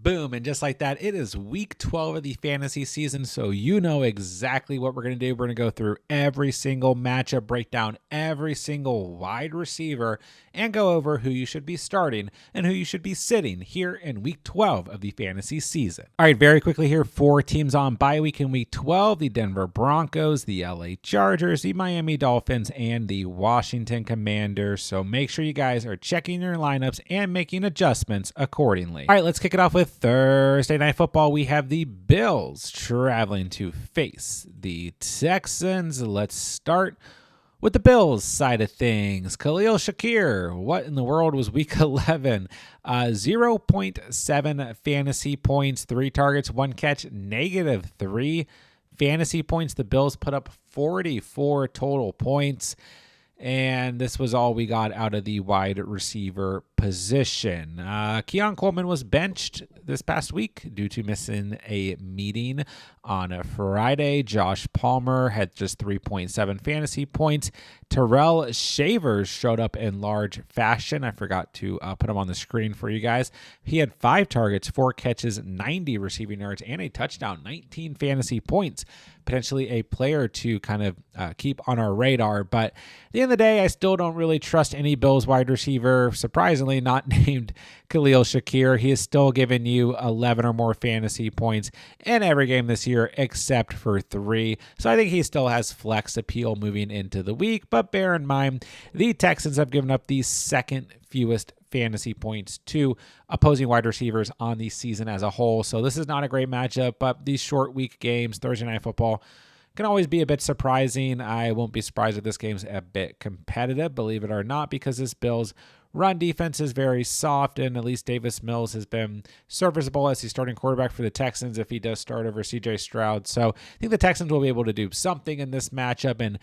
Boom, and just like that, it is week 12 of the fantasy season, so you know exactly what we're going to do. We're going to go through every single matchup, break down every single wide receiver, and go over who you should be starting and who you should be sitting here in week 12 of the fantasy season. All right, very quickly here, 4 teams on bye week in week 12, the Denver Broncos, the LA Chargers, the Miami Dolphins, and the Washington Commanders. So make sure you guys are checking your lineups and making adjustments accordingly. All right, let's kick it off with Thursday Night Football. We have the Bills traveling to face the Texans. Let's start with the Bills side of things. Khalil Shakir, what in the world was week 11? 0.7 fantasy points, 3 targets, 1 catch, -3 fantasy points. The Bills put up 44 total points. And this was all we got out of the wide receiver position. Keon Coleman was benched this past week due to missing a meeting on a Friday. Josh Palmer had just 3.7 fantasy points. Terrell Shavers showed up in large fashion. I forgot to put him on the screen for you guys. He had 5 targets, 4 catches, 90 receiving yards, and a touchdown, 19 fantasy points. Potentially a player to kind of keep on our radar. But at the end of the day, I still don't really trust any Bills wide receiver, surprisingly not named Khalil Shakir. He is still giving you 11 or more fantasy points in every game this year except for 3. So I think he still has flex appeal moving into the week. But bear in mind, the Texans have given up the second fewest fantasy points to opposing wide receivers on the season as a whole. So this is not a great matchup, but these short week games, Thursday Night Football, can always be a bit surprising. I won't be surprised if this game's a bit competitive, believe it or not, because this Bills run defense is very soft, and at least Davis Mills has been serviceable as the starting quarterback for the Texans if he does start over CJ Stroud. So I think the Texans will be able to do something in this matchup and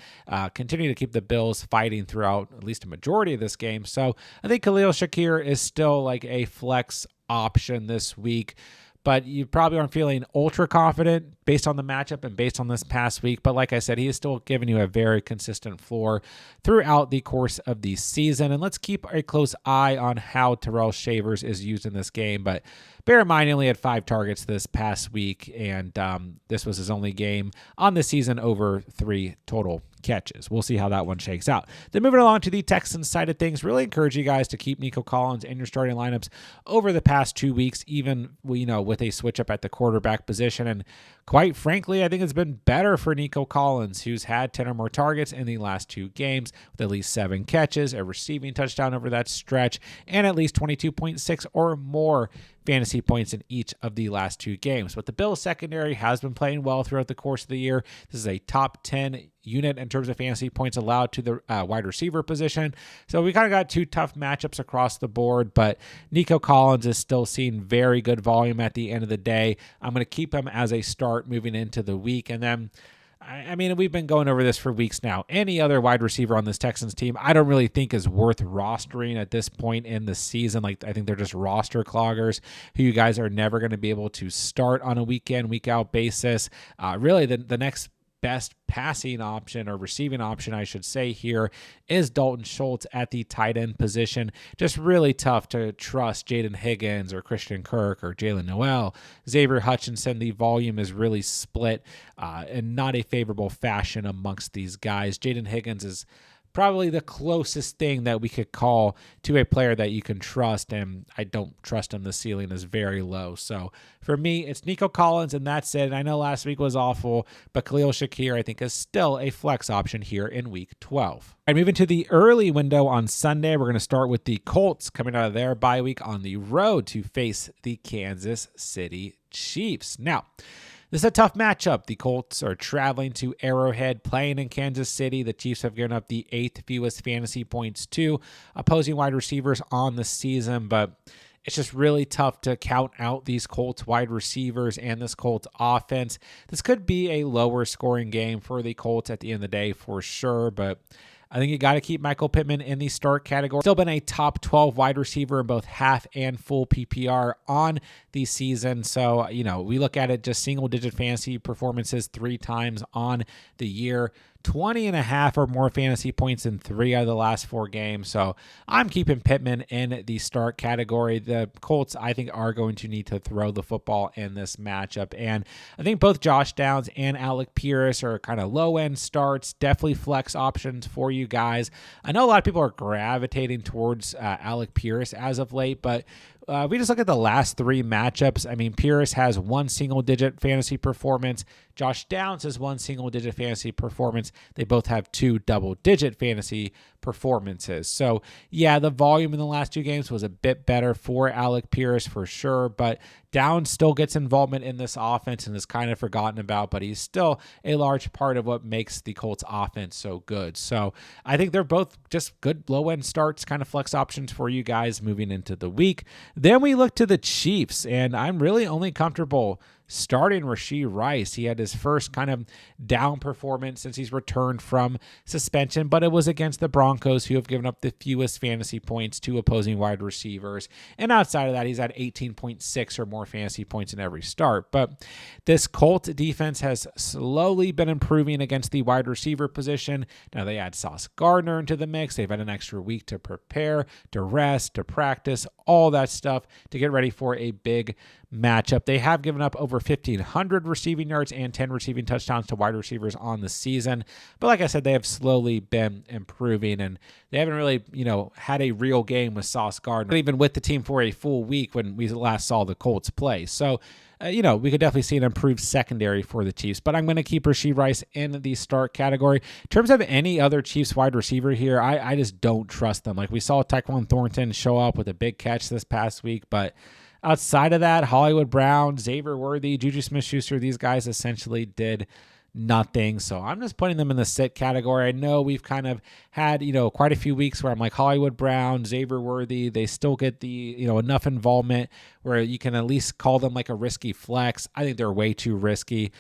continue to keep the Bills fighting throughout at least a majority of this game. So I think Khalil Shakir is still like a flex option this week, but you probably aren't feeling ultra confident based on the matchup and based on this past week. But like I said, he is still giving you a very consistent floor throughout the course of the season. And let's keep a close eye on how Terrell Shavers is used in this game. But bear in mind, he only had 5 targets this past week, and this was his only game on the season over 3 total catches. We'll see how that one shakes out. Then moving along to the Texans side of things, really encourage you guys to keep Nico Collins in your starting lineups over the past 2 weeks, even with a switch up at the quarterback position. And quite frankly, I think it's been better for Nico Collins, who's had 10 or more targets in the last 2 games with at least 7 catches, a receiving touchdown over that stretch, and at least 22.6 or more fantasy points in each of the last 2 games. But the Bills secondary has been playing well throughout the course of the year. This is a top 10 unit in terms of fantasy points allowed to the wide receiver position. So we kind of got 2 tough matchups across the board, but Nico Collins is still seeing very good volume at the end of the day. I'm going to keep him as a start moving into the week. And then I mean, we've been going over this for weeks now. Any other wide receiver on this Texans team, I don't really think is worth rostering at this point in the season. Like, I think they're just roster cloggers who you guys are never going to be able to start on a week in, week out basis. Really, the next best passing option or receiving option, I should say here, is Dalton Schultz at the tight end position. Just really tough to trust Jaden Higgins or Christian Kirk or Jalen Noel. Xavier Hutchinson, the volume is really split in not a favorable fashion amongst these guys. Jaden Higgins is probably the closest thing that we could call to a player that you can trust, and I don't trust him. The ceiling is very low. So for me, it's Nico Collins, and that's it. I know last week was awful, but Khalil Shakir, I think, is still a flex option here in week 12. All right, moving to the early window on Sunday, we're going to start with the Colts coming out of their bye week on the road to face the Kansas City Chiefs. Now, this is a tough matchup. The Colts are traveling to Arrowhead, playing in Kansas City. The Chiefs have given up the 8th fewest fantasy points to opposing wide receivers on the season, but it's just really tough to count out these Colts wide receivers and this Colts offense. This could be a lower scoring game for the Colts at the end of the day for sure, but I think you got to keep Michael Pittman in the start category. Still been a top 12 wide receiver in both half and full PPR on the season. So, we look at it just single digit fantasy performances 3 times on the year. 20.5 or more fantasy points in 3 out of the last 4 games. So I'm keeping Pittman in the start category. The Colts, I think, are going to need to throw the football in this matchup. And I think both Josh Downs and Alec Pierce are kind of low-end starts, definitely flex options for you guys. I know a lot of people are gravitating towards Alec Pierce as of late, but we just look at the last 3 matchups. I mean, Pierce has 1 single-digit fantasy performance. Josh Downs has 1 single-digit fantasy performance. They both have 2 double-digit fantasy performances. So, yeah, the volume in the last 2 games was a bit better for Alec Pierce for sure, but Downs still gets involvement in this offense and is kind of forgotten about, but he's still a large part of what makes the Colts offense so good. So I think they're both just good low-end starts, kind of flex options for you guys moving into the week. Then we look to the Chiefs, and I'm really only comfortable starting Rashee Rice. He had his first kind of down performance since he's returned from suspension, but it was against the Broncos, who have given up the fewest fantasy points to opposing wide receivers. And outside of that, he's had 18.6 or more fantasy points in every start. But this Colt defense has slowly been improving against the wide receiver position. Now they add Sauce Gardner into the mix. They've had an extra week to prepare, to rest, to practice, all that stuff to get ready for a big matchup. They have given up over 1,500 receiving yards and 10 receiving touchdowns to wide receivers on the season. But like I said, they have slowly been improving, and they haven't really, had a real game with Sauce Gardner, even with the team for a full week when we last saw the Colts play. So, we could definitely see an improved secondary for the Chiefs, but I'm going to keep Rashee Rice in the start category. In terms of any other Chiefs wide receiver here, I just don't trust them. Like we saw Tyquan Thornton show up with a big catch this past week, but outside of that, Hollywood Brown, Xavier Worthy, Juju Smith-Schuster, these guys essentially did nothing. So I'm just putting them in the sit category. I know we've kind of had, quite a few weeks where I'm like Hollywood Brown, Xavier Worthy, they still get the, enough involvement where you can at least call them like a risky flex. I think they're way too risky.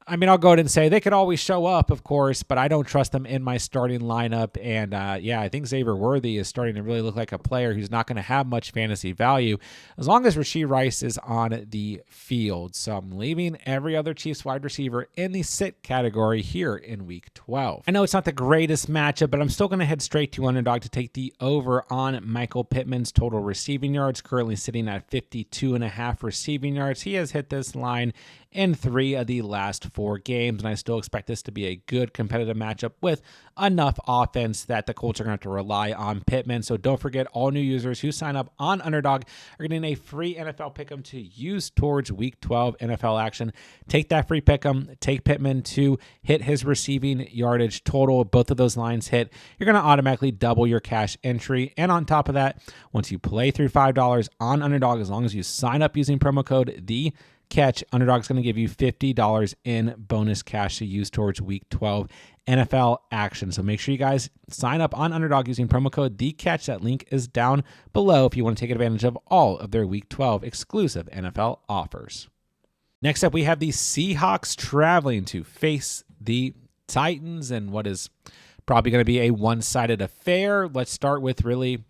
I mean, I'll go ahead and say they could always show up, of course, but I don't trust them in my starting lineup. And I think Xavier Worthy is starting to really look like a player who's not going to have much fantasy value as long as Rashee Rice is on the field. So I'm leaving every other Chiefs wide receiver in the sit category here in Week 12. I know it's not the greatest matchup, but I'm still going to head straight to Underdog to take the over on Michael Pittman's total receiving yards, currently sitting at 52.5 receiving yards. He has hit this line in 3 of the last 4 games, and I still expect this to be a good competitive matchup with enough offense that the Colts are going to have to rely on Pittman. So don't forget, all new users who sign up on Underdog are getting a free NFL Pick Em to use towards Week 12 NFL action. Take that free Pick Em, take Pittman to hit his receiving yardage total. Both of those lines hit, you're going to automatically double your cash entry. And on top of that, once you play through $5 on Underdog, as long as you sign up using promo code THECATCH, Underdog's going to give you $50 in bonus cash to use towards Week 12 NFL action. So make sure you guys sign up on Underdog using promo code THECATCH. That link is down below if you want to take advantage of all of their Week 12 exclusive NFL offers. Next up, we have the Seahawks traveling to face the Titans and what is probably going to be a one-sided affair. Let's start with really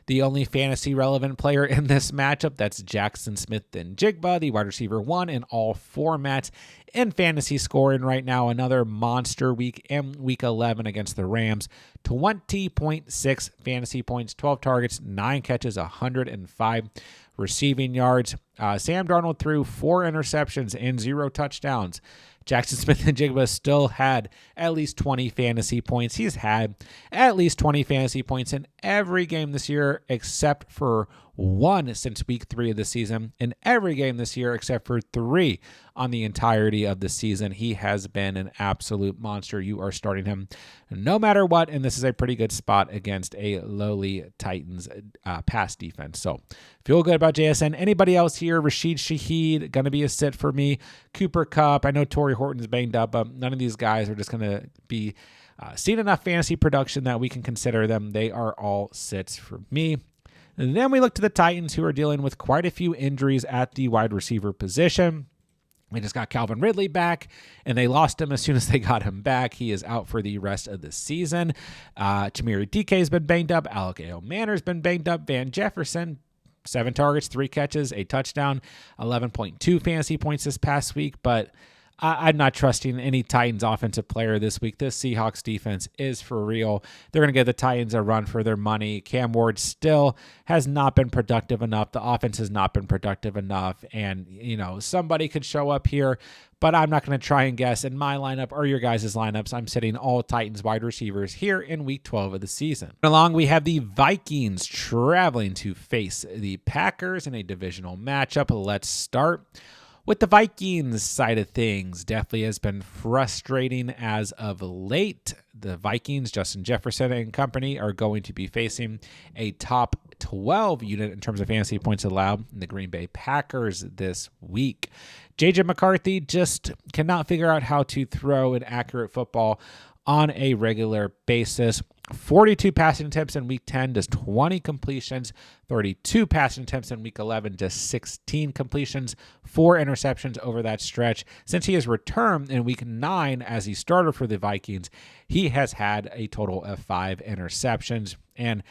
the only fantasy relevant player in this matchup. That's Jackson Smith-Njigba, the wide receiver 1 in all formats in fantasy scoring right now. Another monster week in Week 11 against the Rams. 20.6 fantasy points, 12 targets, 9 catches, 105 receiving yards. Sam Darnold threw 4 interceptions and 0 touchdowns. Jackson Smith-Njigba still had at least 20 fantasy points. He's had at least 20 fantasy points in every game this year except for 1 since Week 3 of the season. In every game this year except for 3 on the entirety of the season. He has been an absolute monster. You are starting him no matter what, and this is a pretty good spot against a lowly Titans pass defense. So feel good about JSN. Anybody else here? Rashid Shaheed, going to be a sit for me. Cooper Kupp. I know Torrey Horton's banged up, but none of these guys are just going to be seeing enough fantasy production that we can consider them. They are all sits for me. And then we look to the Titans, who are dealing with quite a few injuries at the wide receiver position. They just got Calvin Ridley back, and they lost him as soon as they got him back. He is out for the rest of the season. Chimere Dike has been banged up. Alec Manor's been banged up. Van Jefferson, 7 targets, 3 catches, a touchdown, 11.2 fantasy points this past week. But I'm not trusting any Titans offensive player this week. This Seahawks defense is for real. They're going to give the Titans a run for their money. Cam Ward still has not been productive enough. The offense has not been productive enough. And, somebody could show up here, but I'm not going to try and guess. In my lineup or your guys' lineups, I'm sitting all Titans wide receivers here in week 12 of the season. Along, we have the Vikings traveling to face the Packers in a divisional matchup. Let's start with the Vikings side of things. Definitely has been frustrating as of late. The Vikings, Justin Jefferson and company, are going to be facing a top 12 unit in terms of fantasy points allowed in the Green Bay Packers this week. J.J. McCarthy just cannot figure out how to throw an accurate football on a regular basis. 42 passing attempts in week 10, just 20 completions. 32 passing attempts in week 11, just 16 completions, 4 interceptions over that stretch. Since he has returned in week 9 as he started for the Vikings, he has had a total of 5 interceptions. And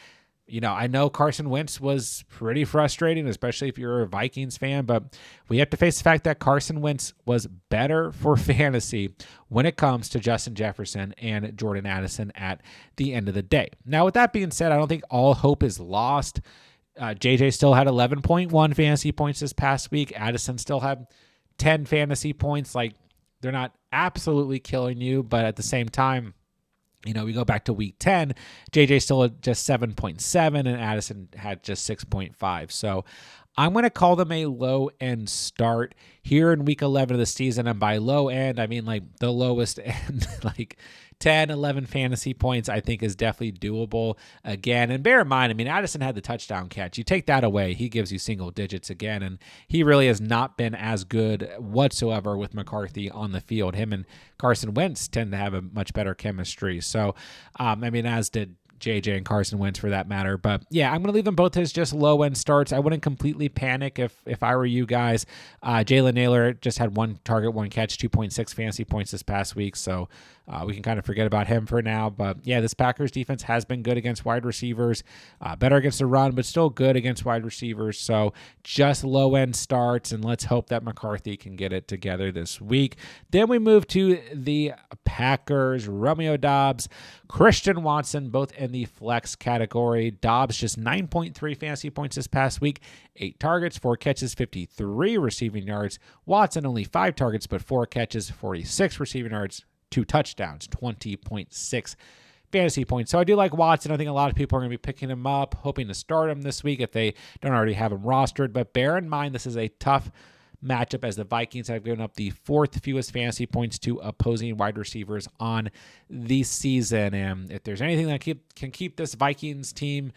I know Carson Wentz was pretty frustrating, especially if you're a Vikings fan, but we have to face the fact that Carson Wentz was better for fantasy when it comes to Justin Jefferson and Jordan Addison at the end of the day. Now, with that being said, I don't think all hope is lost. JJ still had 11.1 fantasy points this past week. Addison still had 10 fantasy points. Like, they're not absolutely killing you, but at the same time, we go back to week 10, JJ still at just 7.7 and Addison had just 6.5. So I'm going to call them a low-end start here in week 11 of the season. And by low end, I mean like the lowest end, like 10, 11 fantasy points, I think is definitely doable again. And bear in mind, Addison had the touchdown catch. You take that away, he gives you single digits again. And he really has not been as good whatsoever with McCarthy on the field. Him and Carson Wentz tend to have a much better chemistry. So, as did JJ and Carson Wentz for that matter. But yeah, I'm going to leave them both as just low-end starts. I wouldn't completely panic if I were you guys. Jalen Naylor just had 1 target, 1 catch, 2.6 fantasy points this past week. So we can kind of forget about him for now. But yeah, this Packers defense has been good against wide receivers, better against the run, but still good against wide receivers. So just low-end starts, and let's hope that McCarthy can get it together this week. Then we move to the Packers, Romeo Doubs, Christian Watson, both in the flex category. Doubs just 9.3 fantasy points this past week, 8 targets, 4 catches, 53 receiving yards. Watson only 5 targets, but 4 catches, 46 receiving yards, 2 touchdowns, 20.6 fantasy points. So I do like Watson. I think a lot of people are going to be picking him up, hoping to start him this week if they don't already have him rostered. But bear in mind, this is a tough matchup as the Vikings have given up the 4th fewest fantasy points to opposing wide receivers on the season. And if there's anything that can keep this Vikings team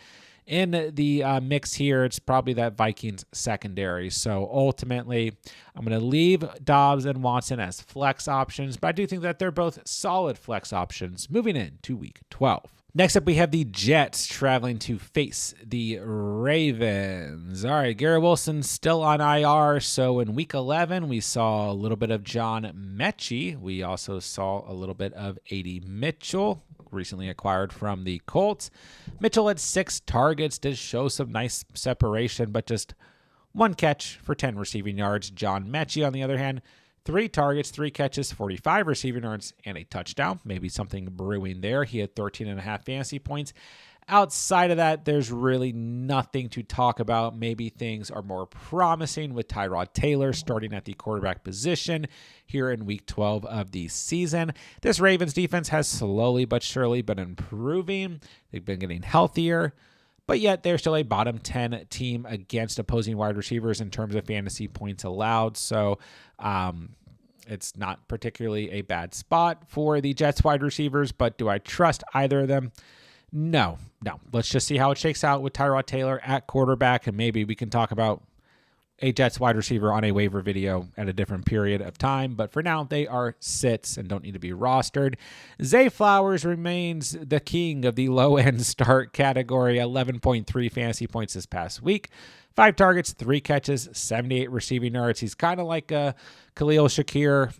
in the mix here, it's probably that Vikings secondary. So ultimately, I'm going to leave Doubs and Watson as flex options, but I do think that they're both solid flex options moving into week 12. Next up, we have the Jets traveling to face the Ravens. All right, Garrett Wilson still on IR. So in week 11, we saw a little bit of John Mechie. We also saw a little bit of A.D. Mitchell, recently acquired from the Colts. Mitchell had 6 targets, did show some nice separation, but just 1 catch for 10 receiving yards. John Mechie, on the other hand, 3 targets, 3 catches, 45 receiving yards, and a touchdown. Maybe something brewing there. He had 13.5 fantasy points. Outside of that, there's really nothing to talk about. Maybe things are more promising with Tyrod Taylor starting at the quarterback position here in week 12 of the season. This Ravens defense has slowly but surely been improving. They've been getting healthier, but yet they're still a bottom 10 team against opposing wide receivers in terms of fantasy points allowed. So it's not particularly a bad spot for the Jets wide receivers, but do I trust either of them? No. Let's just see how it shakes out with Tyrod Taylor at quarterback, and maybe we can talk about a Jets wide receiver on a waiver video at a different period of time. But for now, they are sits and don't need to be rostered. Zay Flowers remains the king of the low-end start category, 11.3 fantasy points this past week. 5 targets, 3 catches, 78 receiving yards. He's kind of like a Khalil Shakir.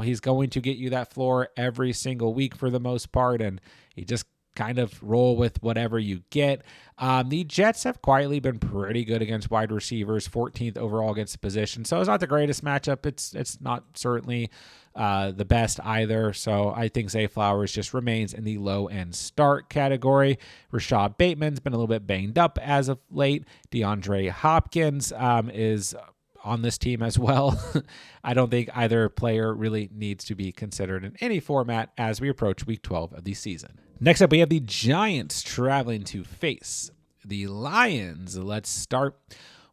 He's going to get you that floor every single week for the most part, and he just kind of roll with whatever you get. The Jets have quietly been pretty good against wide receivers, 14th overall against the position. So it's not the greatest matchup. It's not certainly the best either. So I think Zay Flowers just remains in the low-end start category. Rashad Bateman's been a little bit banged up as of late. DeAndre Hopkins is on this team as well. I don't think either player really needs to be considered in any format as we approach week 12 of the season. Next up, we have the Giants traveling to face the Lions. Let's start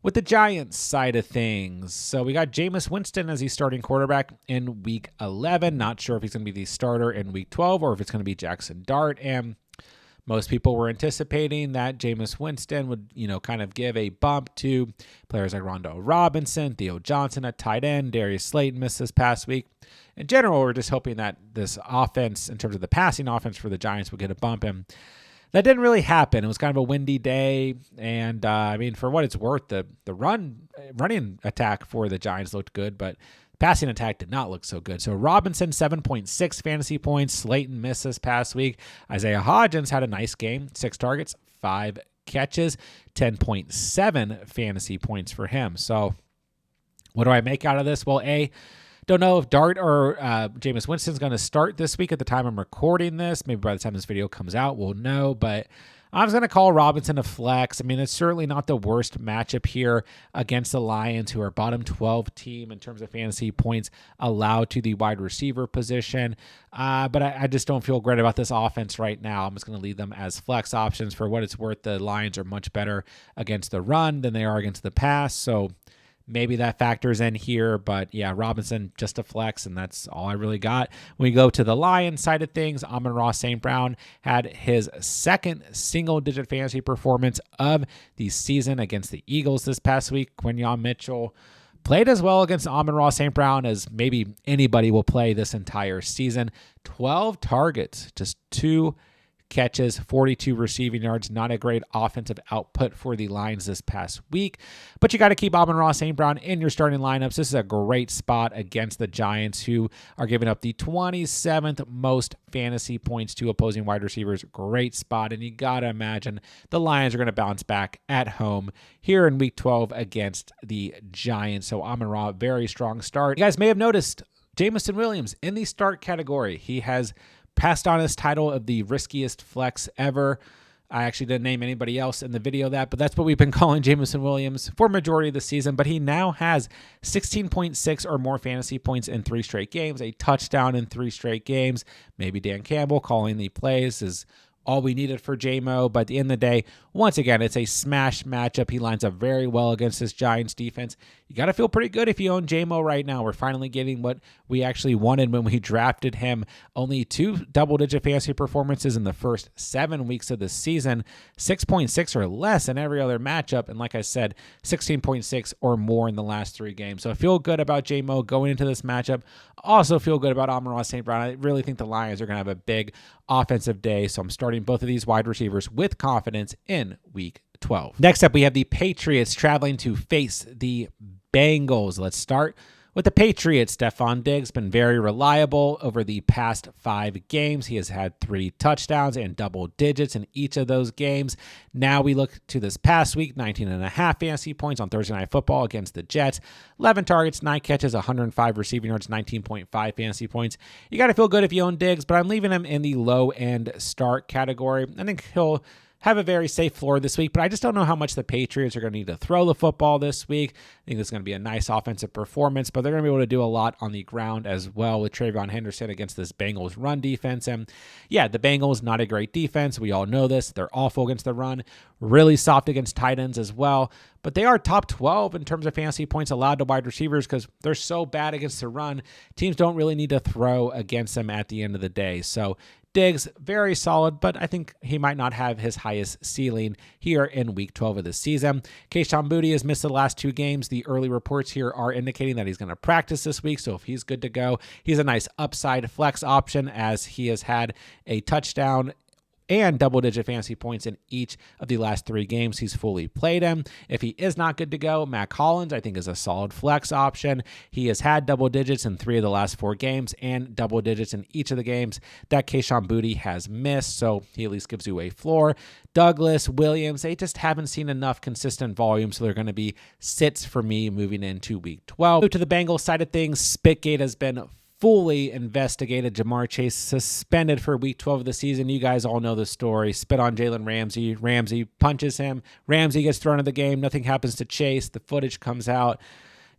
with the Giants side of things. So we got Jameis Winston as the starting quarterback in week 11. Not sure if he's going to be the starter in week 12 or if it's going to be Jackson Dart. And most people were anticipating that Jameis Winston would, kind of give a bump to players like Rondo Robinson, Theo Johnson at tight end, Darius Slayton missed this past week. In general, we're just hoping that this offense, in terms of the passing offense for the Giants, would get a bump. And that didn't really happen. It was kind of a windy day. And, for what it's worth, the running attack for the Giants looked good, but passing attack did not look so good. So Robinson, 7.6 fantasy points. Slayton missed this past week. Isaiah Hodgins had a nice game, 6 targets, 5 catches, 10.7 fantasy points for him. So what do I make out of this? Well, don't know if Dart or Jameis Winston's going to start this week at the time I'm recording this. Maybe by the time this video comes out, we'll know. But I'm just going to call Robinson a flex. It's certainly not the worst matchup here against the Lions, who are bottom 12 team in terms of fantasy points allowed to the wide receiver position. But I just don't feel great about this offense right now. I'm just going to leave them as flex options. For what it's worth, the Lions are much better against the run than they are against the pass. So maybe that factors in here, but yeah, Robinson just a flex, and that's all I really got. When we go to the Lions side of things, Amon-Ra St. Brown had his second single-digit fantasy performance of the season against the Eagles this past week. Quinyon Mitchell played as well against Amon-Ra St. Brown as maybe anybody will play this entire season. 12 targets, just 2 catches, 42 receiving yards. Not a great offensive output for the Lions this past week, but you got to keep Amon-Ra St. Brown in your starting lineups. This is a great spot against the Giants, who are giving up the 27th most fantasy points to opposing wide receivers. Great spot, and you got to imagine the Lions are going to bounce back at home here in week 12 against the Giants. So Amon-Ra, very strong start. You guys may have noticed Jameson Williams in the start category. He has passed on his title of the riskiest flex ever. I actually didn't name anybody else in the video but that's what we've been calling Jameson Williams for majority of the season. But he now has 16.6 or more fantasy points in 3 straight games, a touchdown in 3 straight games. Maybe Dan Campbell calling the plays is all we needed for JMO, but at the end of the day, once again, it's a smash matchup. He lines up very well against this Giants defense. You got to feel pretty good if you own JMO right now. We're finally getting what we actually wanted when we drafted him. Only 2 double-digit fantasy performances in the first 7 weeks of the season, 6.6 or less in every other matchup, and like I said, 16.6 or more in the last 3 games. So I feel good about JMO going into this matchup. Also feel good about Amon-Ra St. Brown. I really think the Lions are going to have a big offensive day, so I'm starting both of these wide receivers with confidence in week 12. Next up, we have the Patriots traveling to face the Bengals. Let's start with the Patriots. Stephon Diggs been very reliable over the past 5 games. He has had 3 touchdowns and double digits in each of those games. Now we look to this past week, 19.5 fantasy points on Thursday Night Football against the Jets. 11 targets, 9 catches, 105 receiving yards, 19.5 fantasy points. You got to feel good if you own Diggs, but I'm leaving him in the low-end start category. I think he'll have a very safe floor this week, but I just don't know how much the Patriots are going to need to throw the football this week. I think it's going to be a nice offensive performance, but they're going to be able to do a lot on the ground as well with Trayvon Henderson against this Bengals run defense. And yeah, the Bengals, not a great defense. We all know this. They're awful against the run, really soft against tight ends as well, but they are top 12 in terms of fantasy points allowed to wide receivers because they're so bad against the run. Teams don't really need to throw against them at the end of the day. So Diggs, very solid, but I think he might not have his highest ceiling here in week 12 of the season. Kayshon Boutte has missed the last 2 games. The early reports here are indicating that he's going to practice this week, so if he's good to go, he's a nice upside flex option as he has had a touchdown and double-digit fantasy points in each of the last 3 games he's fully played him. If he is not good to go, Mac Hollins, I think, is a solid flex option. He has had double digits in 3 of the last 4 games and double digits in each of the games that Kayshon Boutte has missed, so he at least gives you a floor. Douglas, Williams, they just haven't seen enough consistent volume, so they're going to be sits for me moving into week 12. Move to the Bengals side of things, Spitgate has been fully investigated. Jamar Chase suspended for week 12 of the season. You guys all know the story. Spit on Jalen Ramsey. Ramsey punches him. Ramsey gets thrown out of the game. Nothing happens to Chase. The footage comes out.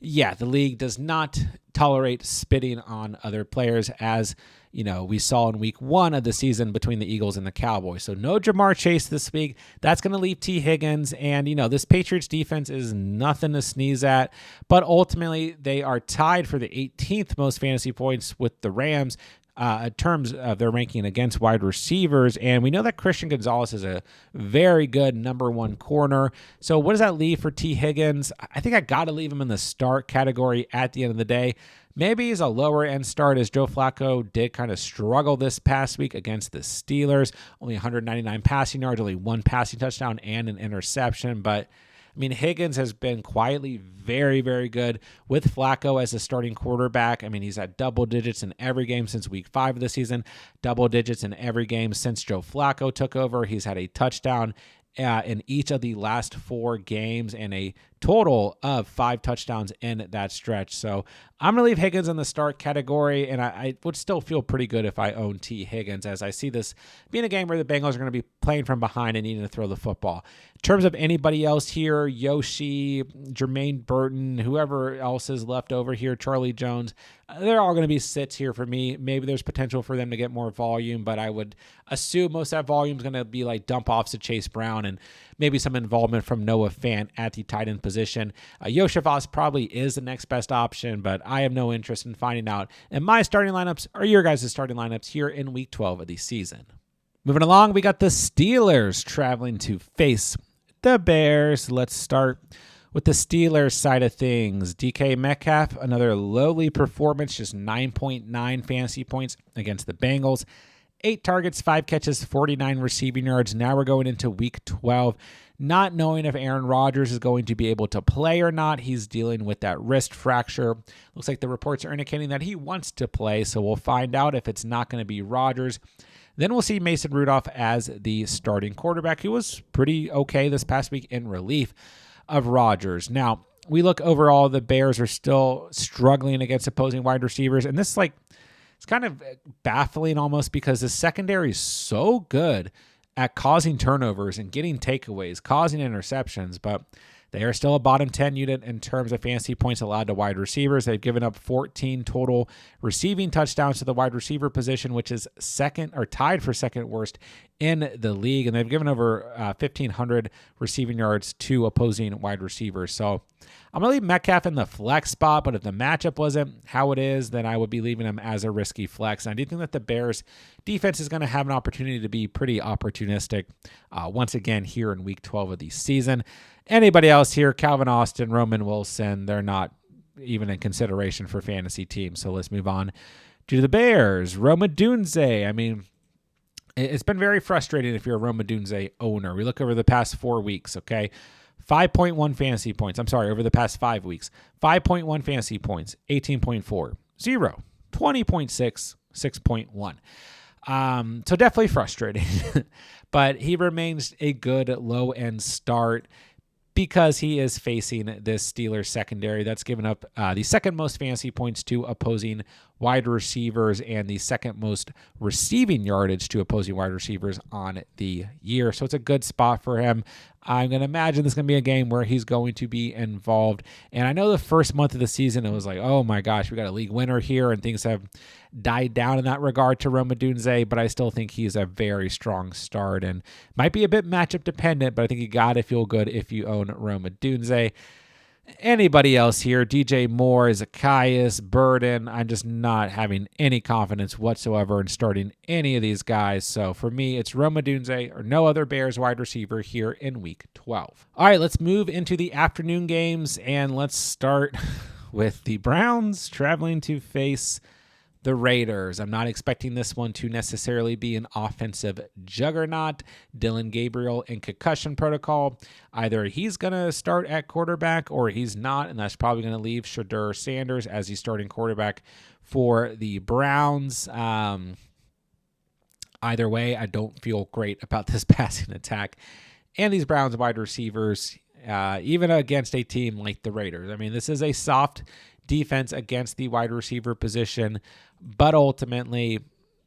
Yeah, the league does not tolerate spitting on other players, as you know, we saw in week 1 of the season between the Eagles and the Cowboys. So no Jamar Chase this week. That's going to leave T. Higgins. And, you know, this Patriots defense is nothing to sneeze at. But ultimately, they are tied for the 18th most fantasy points with the Rams in terms of their ranking against wide receivers. And we know that Christian Gonzalez is a very good number 1 corner. So what does that leave for T. Higgins? I think I got to leave him in the start category at the end of the day. Maybe he's a lower end start, as Joe Flacco did kind of struggle this past week against the Steelers. Only 199 passing yards, only 1 passing touchdown and an interception. But I mean, Higgins has been quietly very, very good with Flacco as a starting quarterback. I mean, he's at double digits in every game since week 5 of the season, double digits in every game since Joe Flacco took over. He's had a touchdown in each of the last 4 games and a total of 5 touchdowns in that stretch. So I'm going to leave Higgins in the start category, and I would still feel pretty good if I own T. Higgins, as I see this being a game where the Bengals are going to be playing from behind and needing to throw the football. In terms of anybody else here, Yoshi, Jermaine Burton, whoever else is left over here, Charlie Jones, they're all going to be sits here for me. Maybe there's potential for them to get more volume, but I would assume most of that volume is going to be like dump offs to Chase Brown and maybe some involvement from Noah Fant at the tight end position. Yoshi Voss probably is the next best option, but I have no interest in finding out. And my starting lineups are your guys' starting lineups here in week 12 of the season. Moving along, we got the Steelers traveling to face the Bears. Let's start with the Steelers side of things. DK Metcalf, another lowly performance, just 9.9 fantasy points against the Bengals. 8 targets, 5 catches, 49 receiving yards. Now we're going into week 12, not knowing if Aaron Rodgers is going to be able to play or not. He's dealing with that wrist fracture. Looks like the reports are indicating that he wants to play, so we'll find out if it's not going to be Rodgers. Then we'll see Mason Rudolph as the starting quarterback, who was pretty okay this past week in relief of Rodgers. Now, we look overall, the Bears are still struggling against opposing wide receivers, and this is it's kind of baffling almost, because the secondary is so good at causing turnovers and getting takeaways, causing interceptions, but they are still a bottom 10 unit in terms of fantasy points allowed to wide receivers. They've given up 14 total receiving touchdowns to the wide receiver position, which is second or tied for second worst in the league. And they've given over 1,500 receiving yards to opposing wide receivers. So I'm going to leave Metcalf in the flex spot, but if the matchup wasn't how it is, then I would be leaving him as a risky flex. And I do think that the Bears defense is going to have an opportunity to be pretty opportunistic once again here in week 12 of the season. Anybody else here, Calvin Austin, Roman Wilson, they're not even in consideration for fantasy teams. So let's move on to the Bears. Rome Odunze. I mean, it's been very frustrating if you're a Rome Odunze owner. We look over the past 4 weeks, okay? 5.1 fantasy points. I'm sorry, over the past 5 weeks. 5.1 fantasy points, 18.4, 0, 20.6, 6.1. So definitely frustrating. But he remains a good low-end start, because he is facing this Steelers secondary that's given up the second most fantasy points to opposing wide receivers and the second most receiving yardage to opposing wide receivers on the year. So it's a good spot for him. I'm going to imagine this is going to be a game where he's going to be involved. And I know the first month of the season, it was like, oh my gosh, we got a league winner here, and things have died down in that regard to Rome Odunze, but I still think he's a very strong start and might be a bit matchup dependent, but I think you got to feel good if you own Rome Odunze. Anybody else here? DJ Moore, Zacchaeus, Burden. I'm just not having any confidence whatsoever in starting any of these guys. So for me, it's Rome Odunze or no other Bears wide receiver here in week 12. All right, let's move into the afternoon games, and let's start with the Browns traveling to face the Raiders. I'm not expecting this one to necessarily be an offensive juggernaut. Dylan Gabriel in concussion protocol. Either he's going to start at quarterback or he's not, and that's probably going to leave Shedeur Sanders as the starting quarterback for the Browns. Either way, I don't feel great about this passing attack and these Browns wide receivers, even against a team like the Raiders. I mean, this is a soft defense against the wide receiver position, but ultimately,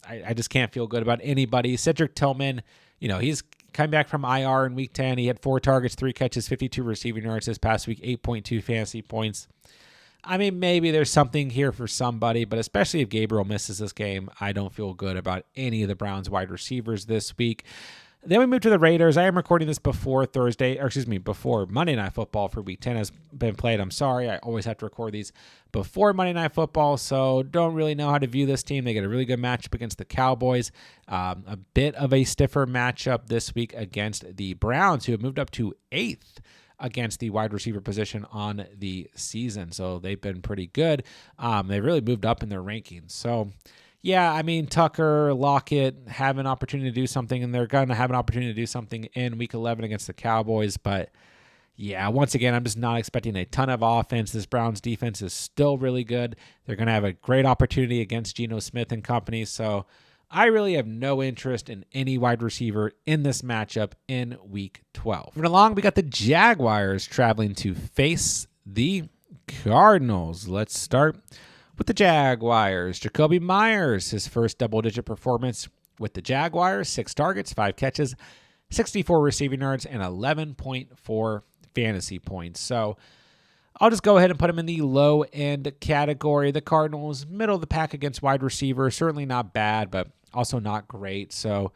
I just can't feel good about anybody. Cedric Tillman, he's come back from IR in week 10. He had 4 targets, 3 catches, 52 receiving yards this past week, 8.2 fantasy points. I mean, maybe there's something here for somebody, but especially if Gabriel misses this game, I don't feel good about any of the Browns wide receivers this week. Then we move to the Raiders. I am recording this before Monday Night Football for Week 10 has been played. I'm sorry. I always have to record these before Monday Night Football, so don't really know how to view this team. They get a really good matchup against the Cowboys. A bit of a stiffer matchup this week against the Browns, who have moved up to 8th against the wide receiver position on the season. So they've been pretty good. They really moved up in their rankings. So yeah, I mean, Tucker, Lockett have an opportunity to do something, and they're going to have an opportunity to do something in Week 11 against the Cowboys. But, yeah, once again, I'm just not expecting a ton of offense. This Browns defense is still really good. They're going to have a great opportunity against Geno Smith and company. So I really have no interest in any wide receiver in this matchup in Week 12. Moving along, we got the Jaguars traveling to face the Cardinals. Let's start with the Jaguars. Jacoby Myers, his first double-digit performance with the Jaguars, 6 targets, 5 catches, 64 receiving yards, and 11.4 fantasy points. So I'll just go ahead and put him in the low-end category. The Cardinals, middle of the pack against wide receiver, certainly not bad, but also not great. So,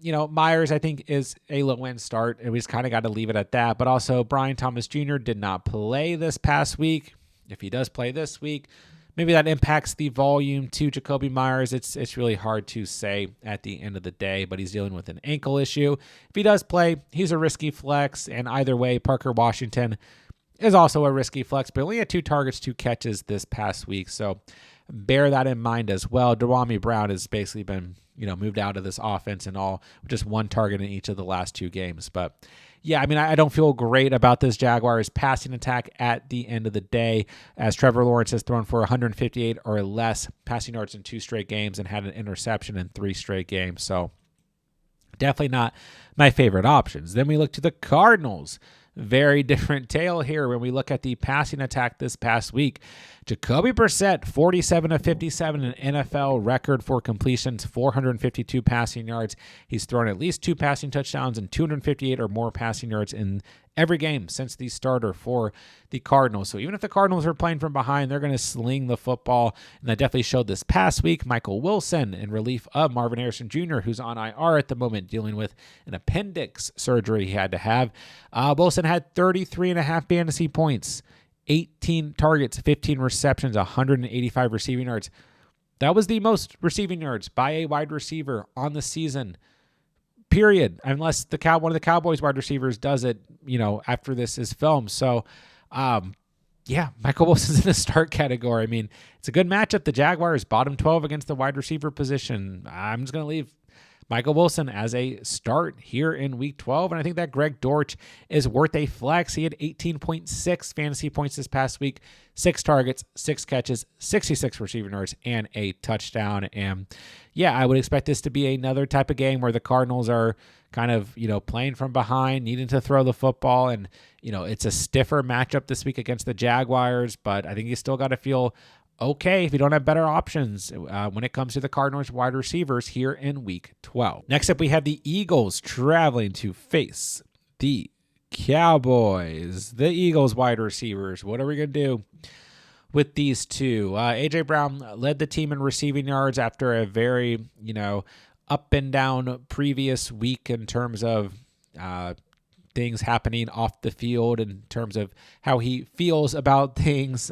Myers, I think, is a low-end start, and we just kind of got to leave it at that. But also, Brian Thomas Jr. did not play this past week. If he does play this week, maybe that impacts the volume to Jacoby Myers. It's really hard to say at the end of the day, but he's dealing with an ankle issue. If he does play, he's a risky flex, and either way, Parker Washington is also a risky flex, but only had 2 targets, 2 catches this past week, so bear that in mind as well. Dewami Brown has basically been moved out of this offense and all, just 1 target in each of the last 2 games, but yeah, I mean, I don't feel great about this Jaguars passing attack at the end of the day, as Trevor Lawrence has thrown for 158 or less passing yards in 2 straight games and had an interception in 3 straight games. So definitely not my favorite options. Then we look to the Cardinals. Very different tale here when we look at the passing attack this past week. Jacoby Brissett, 47 of 57, an NFL record for completions, 452 passing yards. He's thrown at least 2 passing touchdowns and 258 or more passing yards in every game since the starter for the Cardinals. So even if the Cardinals are playing from behind, they're going to sling the football. And that definitely showed this past week. Michael Wilson in relief of Marvin Harrison Jr., who's on IR at the moment, dealing with an appendix surgery he had to have. Wilson had 33.5 fantasy points, 18 targets, 15 receptions, 185 receiving yards. That was the most receiving yards by a wide receiver on the season, period, unless one of the Cowboys wide receivers does it, after this is filmed. So, yeah, Michael Wilson's in the start category. I mean, it's a good matchup. The Jaguars, bottom 12 against the wide receiver position. I'm just going to leave Michael Wilson as a start here in Week 12, and I think that Greg Dortch is worth a flex. He had 18.6 fantasy points this past week, 6 targets, 6 catches, 66 receiving yards, and a touchdown. And yeah, I would expect this to be another type of game where the Cardinals are kind of, playing from behind, needing to throw the football, and, it's a stiffer matchup this week against the Jaguars, but I think you still got to feel okay if you don't have better options when it comes to the Cardinals wide receivers here in Week 12. Next up, we have the Eagles traveling to face the Cowboys. The Eagles wide receivers, what are we going to do with these two? A.J. Brown led the team in receiving yards after a very, up and down previous week in terms of things happening off the field, in terms of how he feels about things.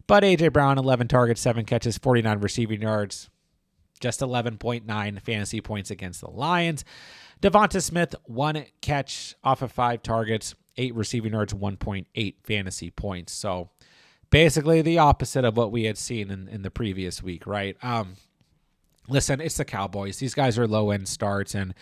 But A.J. Brown, 11 targets, 7 catches, 49 receiving yards, just 11.9 fantasy points against the Lions. Devonta Smith, 1 catch off of 5 targets, 8 receiving yards, 1.8 fantasy points. So basically the opposite of what we had seen in the previous week, right? Listen, it's the Cowboys. These guys are low-end starts, and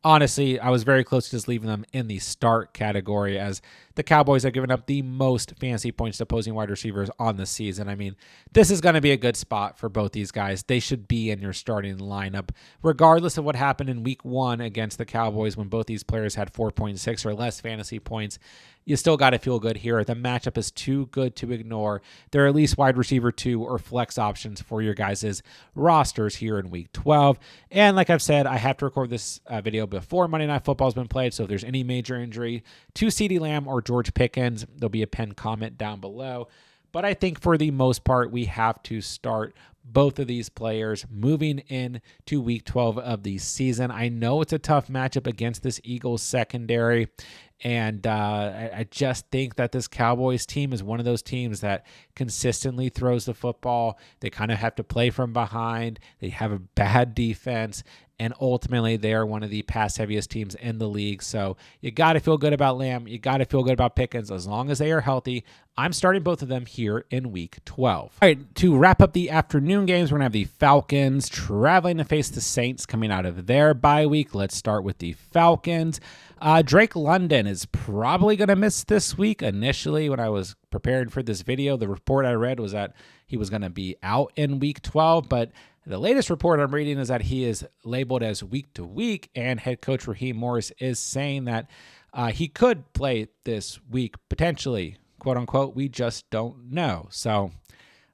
honestly, I was very close to just leaving them in the start category, as the Cowboys have given up the most fantasy points to opposing wide receivers on the season. I mean, this is going to be a good spot for both these guys. They should be in your starting lineup, regardless of what happened in week 1 against the Cowboys when both these players had 4.6 or less fantasy points. You still got to feel good here. The matchup is too good to ignore. There are at least wide receiver 2 or flex options for your guys' rosters here in week 12. And like I've said, I have to record this video before Monday Night Football has been played. So if there's any major injury to CeeDee Lamb or George Pickens, there'll be a pinned comment down below. But I think for the most part, we have to start both of these players moving in to week 12 of the season. I know it's a tough matchup against this Eagles secondary, and I just think that this Cowboys team is one of those teams that consistently throws the football. They kind of have to play from behind. They have a bad defense, and ultimately they are one of the pass-heaviest teams in the league. So you got to feel good about Lamb. You got to feel good about Pickens. As long as they are healthy, I'm starting both of them here in week 12. All right, to wrap up the afternoon games, we're going to have the Falcons traveling to face the Saints coming out of their bye week. Let's start with the Falcons. Drake London is probably going to miss this week. Initially, when I was preparing for this video, the report I read was that he was going to be out in week 12, but the latest report I'm reading is that he is labeled as week to week, and head coach Raheem Morris is saying that he could play this week, potentially, quote unquote. We just don't know. So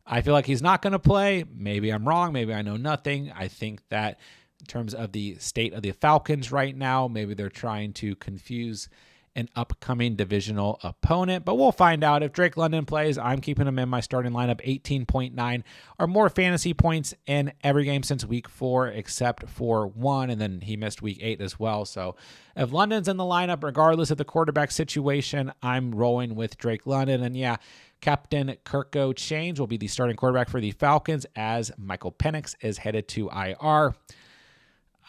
I feel like he's not going to play. Maybe I'm wrong. Maybe I know nothing. I think that in terms of the state of the Falcons right now, maybe they're trying to confuse an upcoming divisional opponent, but we'll find out. If Drake London plays, I'm keeping him in my starting lineup. 18.9 or more fantasy points in every game since week 4, except for 1, and then he missed week 8 as well. So if London's in the lineup, regardless of the quarterback situation, I'm rolling with Drake London. And yeah, Captain Kirko Chainz will be the starting quarterback for the Falcons, as Michael Penix is headed to IR.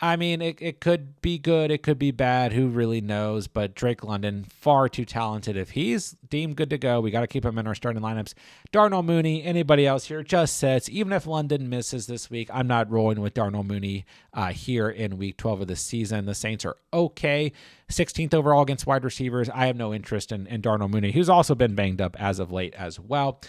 I mean, it could be good. It could be bad. Who really knows? But Drake London, far too talented. If he's deemed good to go, we got to keep him in our starting lineups. Darnell Mooney, anybody else here, just sets. Even if London misses this week, I'm not rolling with Darnell Mooney here in week 12 of the season. The Saints are okay. 16th overall against wide receivers. I have no interest in Darnell Mooney, who's also been banged up as of late as well.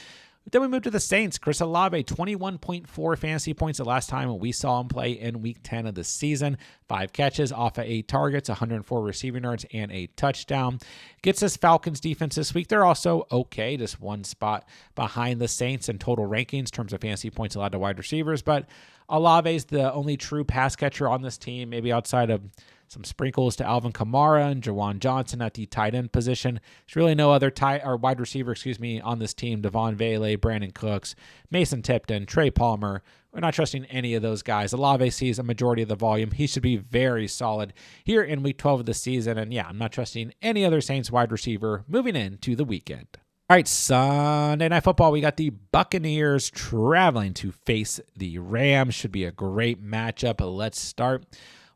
Then we move to the Saints. Chris Olave, 21.4 fantasy points the last time we saw him play in week 10 of the season. 5 catches off of 8 targets, 104 receiving yards, and a touchdown. Gets us Falcons defense this week. They're also okay, just one spot behind the Saints in total rankings in terms of fantasy points allowed to wide receivers. But Olave's the only true pass catcher on this team, maybe outside of some sprinkles to Alvin Kamara and Jawan Johnson at the tight end position. There's really no other wide receiver, on this team. Devon Vele, Brandon Cooks, Mason Tipton, Trey Palmer. We're not trusting any of those guys. Olave sees a majority of the volume. He should be very solid here in week 12 of the season. And yeah, I'm not trusting any other Saints wide receiver moving into the weekend. All right, Sunday Night Football, we got the Buccaneers traveling to face the Rams. Should be a great matchup. Let's start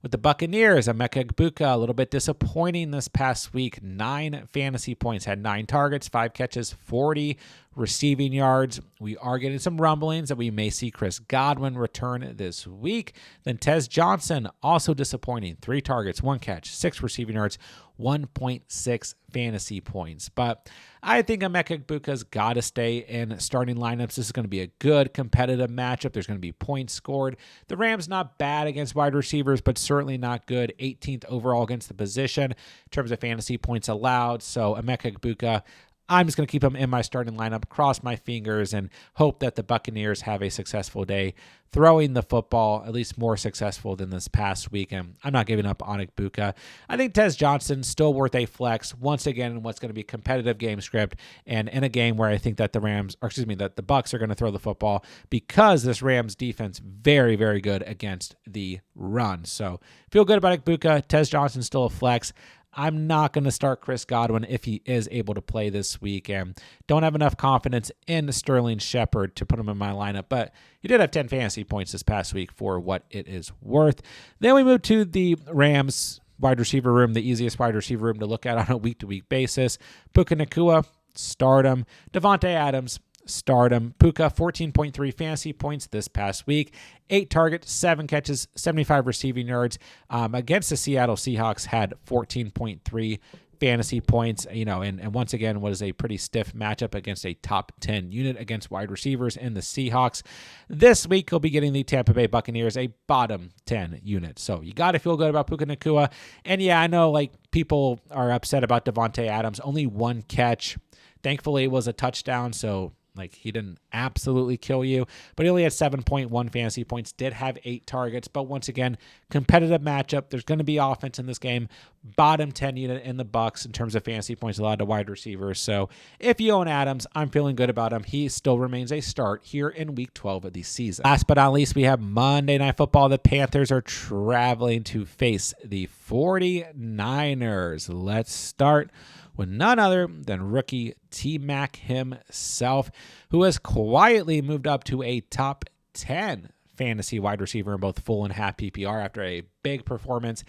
with the Buccaneers. Emeka Egbuka, a little bit disappointing this past week. 9 fantasy points, had 9 targets, 5 catches, 40 receiving yards. We are getting some rumblings that we may see Chris Godwin return this week. Then Tez Johnson, also disappointing. 3 targets, 1 catch, 6 receiving yards, 1.6 fantasy points. But I think Emeka Egbuka's got to stay in starting lineups. This is going to be a good competitive matchup. There's going to be points scored. The Rams not bad against wide receivers, but certainly not good. 18th overall against the position in terms of fantasy points allowed. So Emeka Egbuka, I'm just going to keep him in my starting lineup, cross my fingers, and hope that the Buccaneers have a successful day throwing the football, at least more successful than this past week. And I'm not giving up on Egbuka. I think Tez Johnson still worth a flex once again in what's going to be a competitive game script, and in a game where I think that the Bucs are going to throw the football, because this Rams defense very, very good against the run. So feel good about Egbuka. Tez Johnson still a flex. I'm not going to start Chris Godwin if he is able to play this week, and don't have enough confidence in Sterling Shepard to put him in my lineup, but he did have 10 fantasy points this past week for what it is worth. Then we move to the Rams wide receiver room, the easiest wide receiver room to look at on a week-to-week basis. Puka Nacua, start him. Devontae Adams, stardom. Puka, 14.3 fantasy points this past week. 8 targets, 7 catches, 75 receiving yards. Against the Seattle Seahawks, had 14.3 fantasy points, and once again was a pretty stiff matchup against a top 10 unit against wide receivers in the Seahawks. This week, he'll be getting the Tampa Bay Buccaneers, a bottom 10 unit. So you got to feel good about Puka Nacua. And yeah, I know people are upset about Devontae Adams, only 1 catch. Thankfully, it was a touchdown, so he didn't absolutely kill you, but he only had 7.1 fantasy points, did have 8 targets, but once again, competitive matchup. There's going to be offense in this game. Bottom 10 unit in the Bucs in terms of fantasy points allowed to wide receivers. So if you own Adams, I'm feeling good about him. He still remains a start here in week 12 of the season. Last but not least, we have Monday Night Football. The Panthers are traveling to face the 49ers. Let's start with none other than rookie T-Mac himself, who has quietly moved up to a top 10 fantasy wide receiver in both full and half PPR after a big performance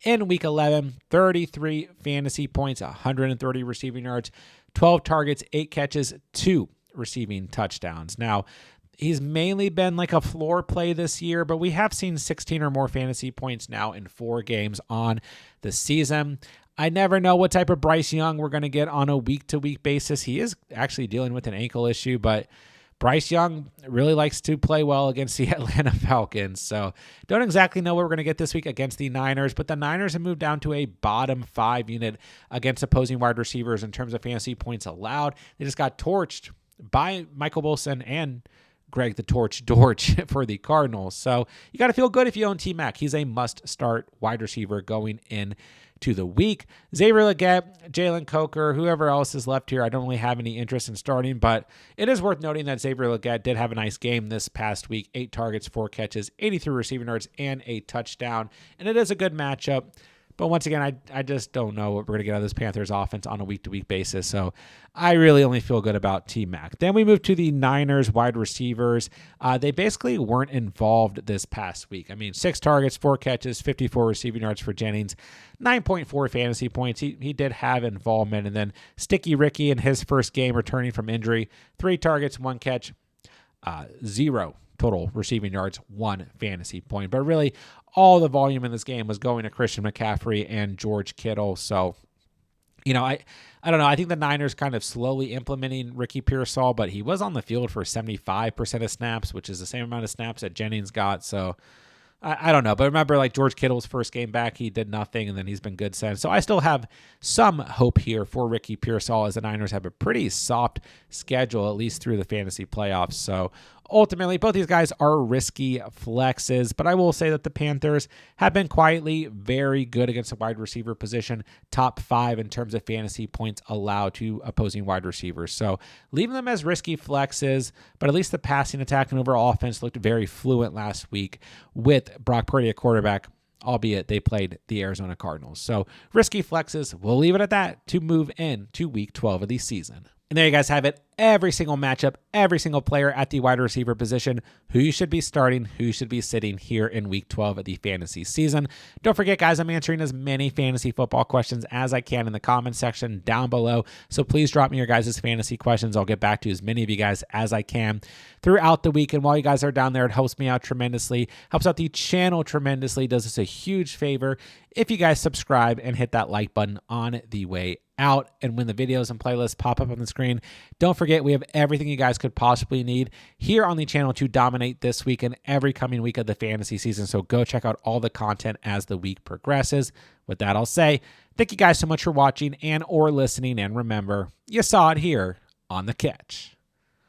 in Week 11. 33 fantasy points, 130 receiving yards, 12 targets, 8 catches, 2 receiving touchdowns. Now, he's mainly been a floor play this year, but we have seen 16 or more fantasy points now in 4 games on the season. I never know what type of Bryce Young we're going to get on a week-to-week basis. He is actually dealing with an ankle issue, but Bryce Young really likes to play well against the Atlanta Falcons. So don't exactly know what we're going to get this week against the Niners, but the Niners have moved down to a bottom 5 unit against opposing wide receivers in terms of fantasy points allowed. They just got torched by Michael Wilson and Greg the Torch Dortch for the Cardinals. So you got to feel good if you own T-Mac. He's a must-start wide receiver going in to the week. Xavier Legette, Jalen Coker, whoever else is left here, I don't really have any interest in starting, but it is worth noting that Xavier Legette did have a nice game this past week. 8 targets, 4 catches, 83 receiving yards, and a touchdown. And it is a good matchup. But once again, I just don't know what we're going to get out of this Panthers offense on a week-to-week basis. So I really only feel good about T-Mac. Then we move to the Niners wide receivers. They basically weren't involved this past week. 6 targets, 4 catches, 54 receiving yards for Jennings, 9.4 fantasy points. He did have involvement. And then Sticky Ricky in his first game returning from injury, 3 targets, 1 catch, 0 total receiving yards, 1 fantasy point. But really, all the volume in this game was going to Christian McCaffrey and George Kittle. So, I don't know. I think the Niners kind of slowly implementing Ricky Pearsall, but he was on the field for 75% of snaps, which is the same amount of snaps that Jennings got. So I don't know. But remember, George Kittle's first game back, he did nothing, and then he's been good since. So I still have some hope here for Ricky Pearsall, as the Niners have a pretty soft schedule, at least through the fantasy playoffs. So ultimately, both these guys are risky flexes, but I will say that the Panthers have been quietly very good against the wide receiver position, top 5 in terms of fantasy points allowed to opposing wide receivers. So leaving them as risky flexes, but at least the passing attack and overall offense looked very fluent last week with Brock Purdy at quarterback, albeit they played the Arizona Cardinals. So risky flexes, we'll leave it at that to move in to week 12 of the season. And there you guys have it. Every single matchup, every single player at the wide receiver position, who you should be starting, who you should be sitting here in week 12 of the fantasy season. Don't forget, guys, I'm answering as many fantasy football questions as I can in the comment section down below. So please drop me your guys' fantasy questions. I'll get back to as many of you guys as I can throughout the week. And while you guys are down there, it helps me out tremendously, helps out the channel tremendously, does us a huge favor if you guys subscribe and hit that like button on the way out. And when the videos and playlists pop up on the screen, don't forget we have everything you guys could possibly need here on the channel to dominate this week and every coming week of the fantasy season. So go check out all the content as the week progresses. With that, I'll say thank you guys so much for watching and or listening. And remember, you saw it here on The Catch.